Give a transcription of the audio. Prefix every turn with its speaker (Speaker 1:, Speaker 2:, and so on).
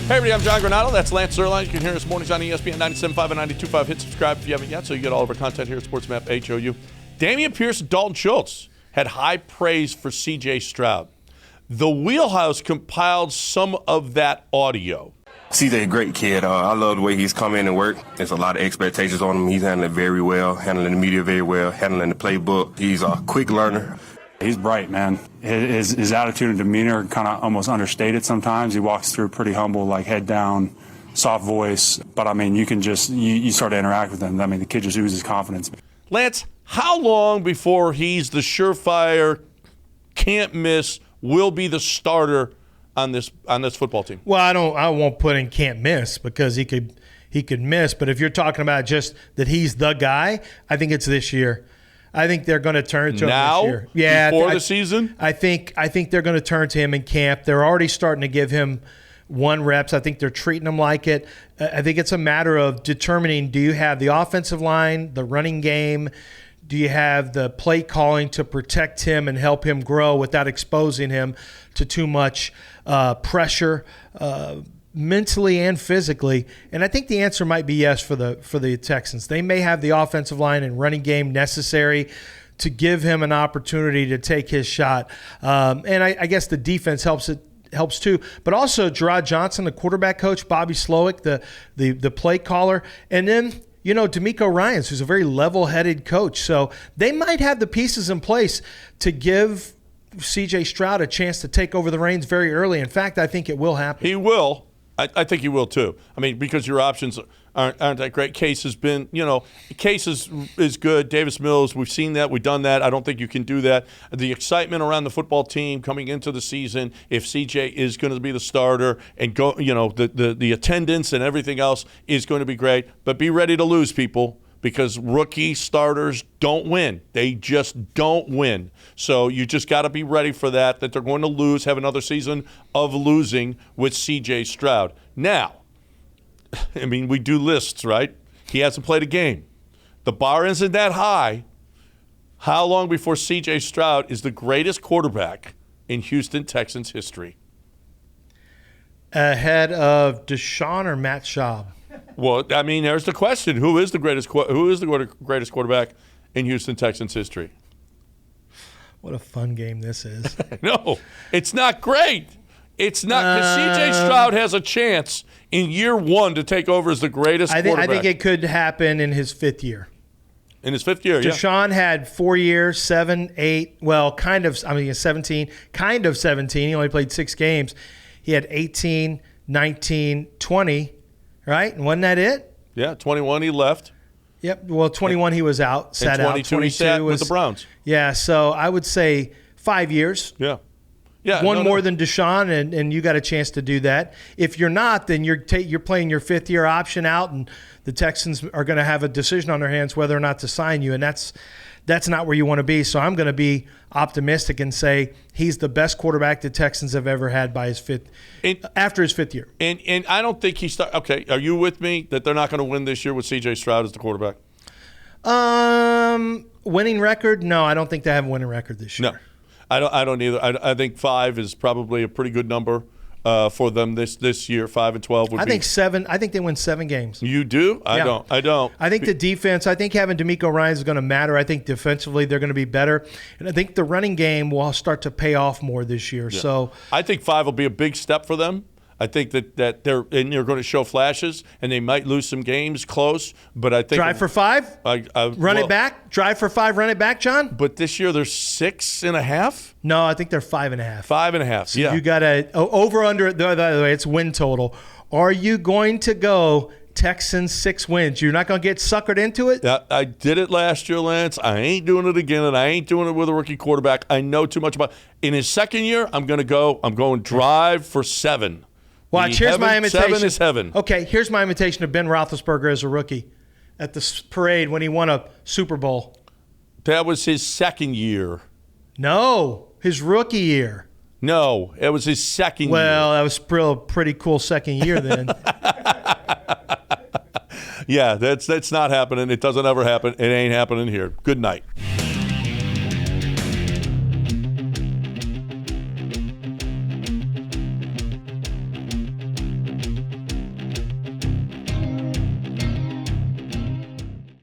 Speaker 1: Hey, everybody, I'm John Granado. That's Lance Zerline. You can hear us mornings on ESPN 97.5 and 92.5. Hit subscribe if you haven't yet, so you get all of our content here at SportsMap HOU. Dameon Pierce and Dalton Schultz had high praise for CJ Stroud. The Wheelhouse compiled some of that audio.
Speaker 2: CJ, a great kid. I love the way he's come in and work. There's a lot of expectations on him. He's handling it very well, handling the media very well, handling the playbook. He's a quick learner.
Speaker 3: He's bright, man. His attitude and demeanor kind of almost understated sometimes. He walks through pretty humble, like head down, soft voice. But, I mean, you can just, you start to interact with him. I mean, the kid just oozes confidence.
Speaker 1: Lance, how long before he's the surefire, can't miss, will be the starter on this football team?
Speaker 4: Well, I won't put in can't miss because he could miss. But if you're talking about just that he's the guy, I think it's this year. I think they're going to turn to him this year.
Speaker 1: Yeah, before the season?
Speaker 4: I think they're going to turn to him in camp. They're already starting to give him 1 reps. I think they're treating him like it. I think it's a matter of determining, do you have the offensive line, the running game, do you have the play calling to protect him and help him grow without exposing him to too much pressure, mentally and physically? And I think the answer might be yes for the Texans. They may have the offensive line and running game necessary to give him an opportunity to take his shot. And I guess the defense helps too. But also Gerard Johnson, the quarterback coach, Bobby Slowick, the play caller, and then DeMeco Ryans, who's a very level-headed coach. So they might have the pieces in place to give CJ Stroud a chance to take over the reins very early. In fact, I think it will happen.
Speaker 1: He will. I think he will too. I mean, because your options aren't that great. Case has been, Case is good. Davis Mills, we've seen that. We've done that. I don't think you can do that. The excitement around the football team coming into the season, if CJ is going to be the starter and go, the attendance and everything else is going to be great. But be ready to lose, people, because rookie starters don't win. They just don't win. So you just got to be ready for that they're going to lose, have another season of losing with CJ Stroud. Now, I mean, we do lists, right? He hasn't played a game. The bar isn't that high. How long before CJ Stroud is the greatest quarterback in Houston Texans history?
Speaker 4: Ahead of Deshaun or Matt Schaub?
Speaker 1: Well, I mean, there's the question: who is the greatest quarterback in Houston Texans history?
Speaker 4: What a fun game this is!
Speaker 1: No, it's not great. It's not, because CJ Stroud has a chance in year 1 to take over as the greatest quarterback.
Speaker 4: I think it could happen in his 5th year.
Speaker 1: In his 5th year,
Speaker 4: Deshaun had 4 years, 7, 8. Well, 17. Kind of 17. He only played 6 games. He had 18, 19, 20. Right? And wasn't that it?
Speaker 1: Yeah, 21 he left.
Speaker 4: Yep. Well, 21 he was out, sat out.
Speaker 1: 22 he sat with the Browns.
Speaker 4: Yeah, so I would say 5 years.
Speaker 1: Yeah.
Speaker 4: One more than Deshaun, and you got a chance to do that. If you're not, then you're playing your 5th-year option out, and the Texans are going to have a decision on their hands whether or not to sign you, and that's not where you want to be. So I'm going to be optimistic and say he's the best quarterback the Texans have ever had by after his 5th year.
Speaker 1: And I don't think okay, are you with me that they're not going to win this year with CJ Stroud as the quarterback?
Speaker 4: Winning record? No, I don't think they have a winning record this year.
Speaker 1: No, I don't either. I think 5 is probably a pretty good number for them this year. 5-12 would be.
Speaker 4: I think 7. I think they win 7 games.
Speaker 1: You do? I don't.
Speaker 4: I think the defense. I think having DeMeco Ryans is going to matter. I think defensively they're going to be better, and I think the running game will start to pay off more this year. Yeah. So
Speaker 1: I think 5 will be a big step for them. I think that they're going to show flashes, and they might lose some games close. But I think
Speaker 4: drive for 5, run it back. Drive for 5, run it back, John.
Speaker 1: But this year they're 6.5.
Speaker 4: No, I think they're 5.5.
Speaker 1: 5.5.
Speaker 4: So you got to over under. By the way, it's win total. Are you going to go Texans 6 wins? You're not going to get suckered into it?
Speaker 1: I did it last year, Lance. I ain't doing it again, and I ain't doing it with a rookie quarterback. I know too much about it. In his 2nd year, I'm going drive for 7.
Speaker 4: Watch, here's my imitation.
Speaker 1: 7 is heaven.
Speaker 4: Okay, here's my imitation of Ben Roethlisberger as a rookie at the parade when he won a Super Bowl.
Speaker 1: That was his 2nd year.
Speaker 4: No, his rookie year.
Speaker 1: No, it was his 2nd year.
Speaker 4: Well, that was a pretty cool 2nd year then.
Speaker 1: Yeah, that's not happening. It doesn't ever happen. It ain't happening here. Good night.